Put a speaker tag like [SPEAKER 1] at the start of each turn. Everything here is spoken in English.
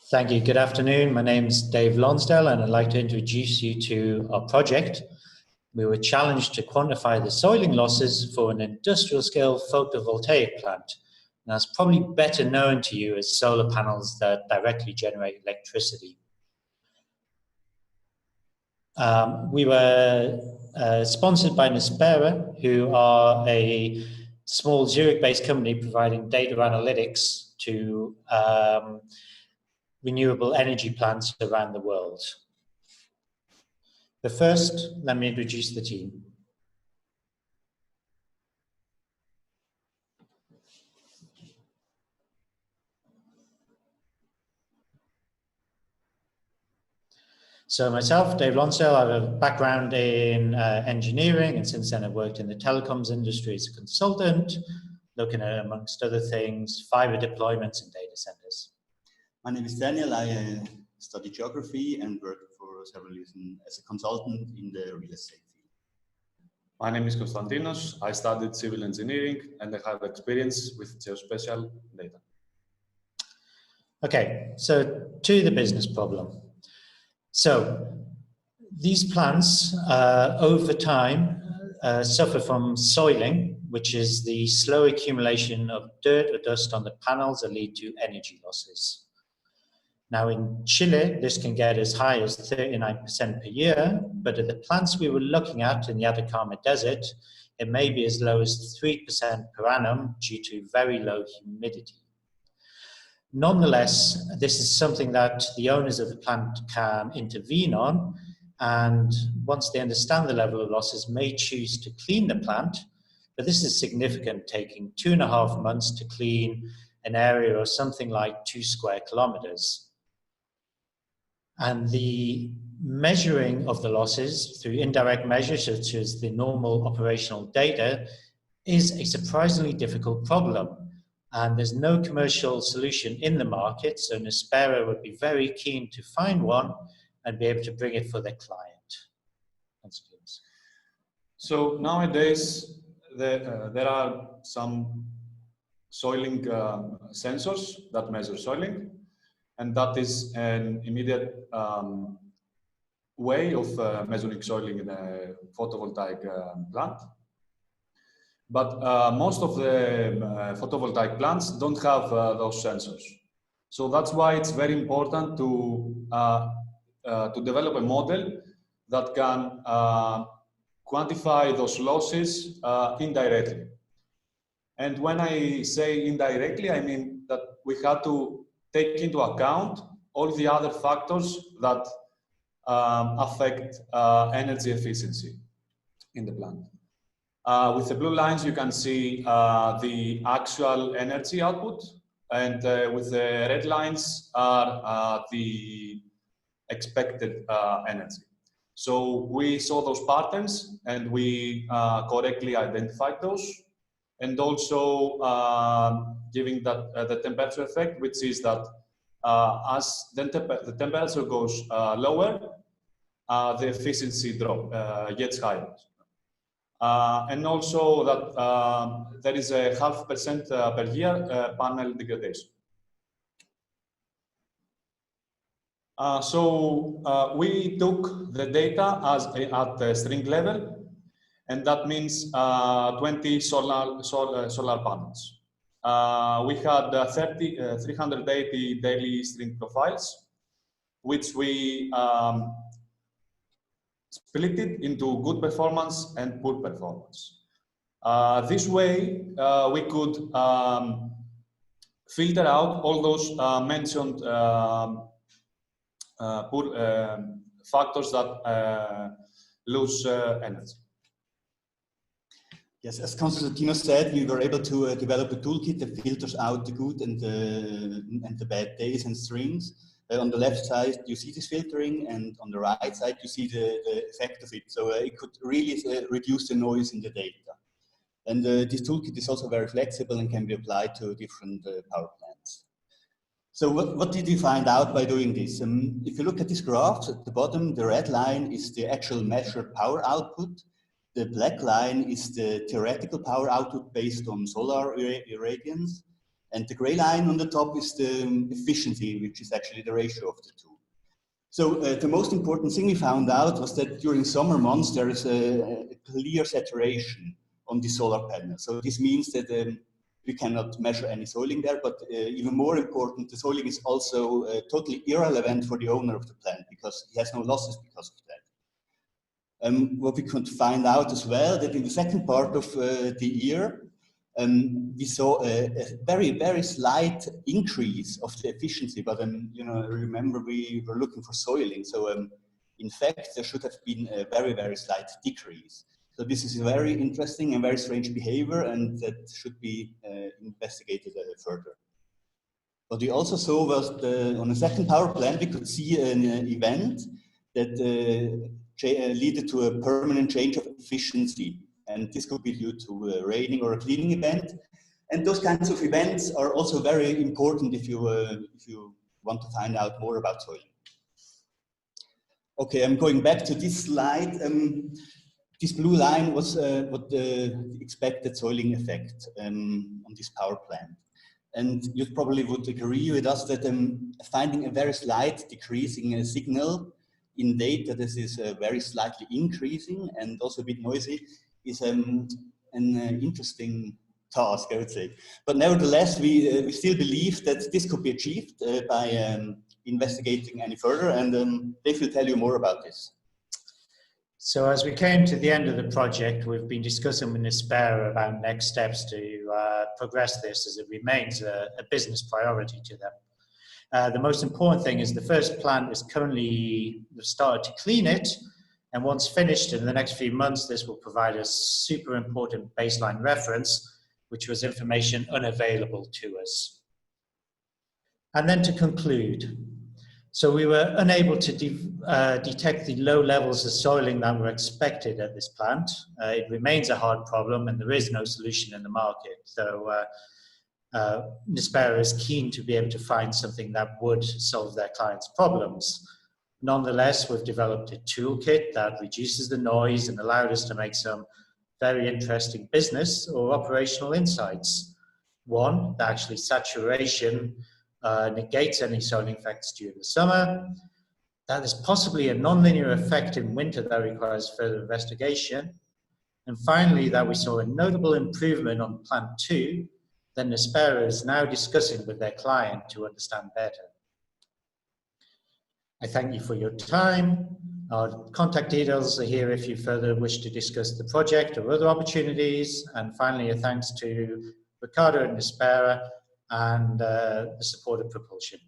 [SPEAKER 1] Thank you. Good afternoon. My name is Dave Lonsdale, and I'd like to introduce you to our project. We were challenged to quantify the soiling losses for an industrial scale photovoltaic plant. Now, it's probably better known to you as solar panels that directly generate electricity. We were sponsored by Nispera, who are a small Zurich-based company providing data analytics to renewable energy plants around the world. But first, let me introduce the team. So myself, Dave Lonsdale, I have a background in engineering, and since then I've worked in the telecoms industry as a consultant, looking at, amongst other things, fiber deployments and data centers.
[SPEAKER 2] My name is Daniel. I study geography and worked for several years as a consultant in the real estate field.
[SPEAKER 3] My name is Konstantinos. I studied civil engineering and I have experience with geospatial data.
[SPEAKER 1] Okay, so to the business problem. So these plants over time suffer from soiling, which is the slow accumulation of dirt or dust on the panels that lead to energy losses. Now in Chile, this can get as high as 39% per year, but at the plants we were looking at in the Atacama Desert, it may be as low as 3% per annum due to very low humidity. Nonetheless, this is something that the owners of the plant can intervene on, and once they understand the level of losses, may choose to clean the plant, but this is significant, taking 2.5 months to clean an area of something like 2 square kilometers. And the measuring of the losses through indirect measures, such as the normal operational data, is a surprisingly difficult problem. And there's no commercial solution in the market, so Nispera would be very keen to find one and be able to bring it for their client. Thanks, James.
[SPEAKER 3] So nowadays, there are some soiling sensors that measure soiling, and that is an immediate way of measuring soiling in a photovoltaic plant. But most of the photovoltaic plants don't have those sensors. So that's why it's very important to develop a model that can quantify those losses indirectly. And when I say indirectly, I mean that we have to take into account all the other factors that affect energy efficiency in the plant. With the blue lines, you can see the actual energy output, and with the red lines are the expected energy. So we saw those patterns and we correctly identified those, and also giving that the temperature effect, which is that as the temperature goes lower, the efficiency gets higher. And also that there is a 0.5% per year panel degradation. So we took the data at the string level, and that means 20 solar panels. We had 380 daily string profiles, which we split it into good performance and poor performance. This way, we could filter out all those mentioned poor factors that lose energy.
[SPEAKER 2] Yes, as Konstantinos said, we were able to develop a toolkit that filters out the good and the bad days and strings. On the left side, you see this filtering, and on the right side, you see the effect of it. So it could really reduce the noise in the data. And this toolkit is also very flexible and can be applied to different power plants. So what did we find out by doing this? If you look at this graph, at the bottom, the red line is the actual measured power output. The black line is the theoretical power output based on solar irradiance. And the gray line on the top is the efficiency, which is actually the ratio of the two. So the most important thing we found out was that during summer months, there is a clear saturation on the solar panel. So this means that we cannot measure any soiling there, but even more important, the soiling is also totally irrelevant for the owner of the plant because he has no losses because of that. What we could find out as well, that in the second part of the year, we saw a very, very slight increase of the efficiency, but you know, remember we were looking for soiling. So in fact, there should have been a very, very slight decrease. So this is a very interesting and very strange behavior, and that should be investigated further. What we also saw was on a second power plant, we could see an event that led to a permanent change of efficiency. And this could be due to a raining or a cleaning event. And those kinds of events are also very important if you want to find out more about soiling. Okay, I'm going back to this slide. This blue line was what the expected soiling effect on this power plant. And you probably would agree with us that finding a very slight decreasing a signal in data that is very slightly increasing and also a bit noisy is an interesting task, I would say. But nevertheless, we still believe that this could be achieved by investigating any further, and Dave will tell you more about this.
[SPEAKER 1] So as we came to the end of the project, we've been discussing with Nispera about next steps to progress this, as it remains a business priority to them. The most important thing is the first plant is currently, we've started to clean it, and once finished in the next few months, this will provide a super important baseline reference, which was information unavailable to us. And then to conclude, so we were unable to detect the low levels of soiling that were expected at this plant. It remains a hard problem and there is no solution in the market. So Nispera is keen to be able to find something that would solve their clients' problems. Nonetheless, we've developed a toolkit that reduces the noise and allowed us to make some very interesting business or operational insights. One, that actually saturation negates any soiling effects during the summer. That is possibly a nonlinear effect in winter that requires further investigation. And finally, that we saw a notable improvement on plant 2 that Nispera is now discussing with their client to understand better. I thank you for your time. Our contact details are here if you further wish to discuss the project or other opportunities. And finally, a thanks to Ricardo and Nispera and the support of Propulsion.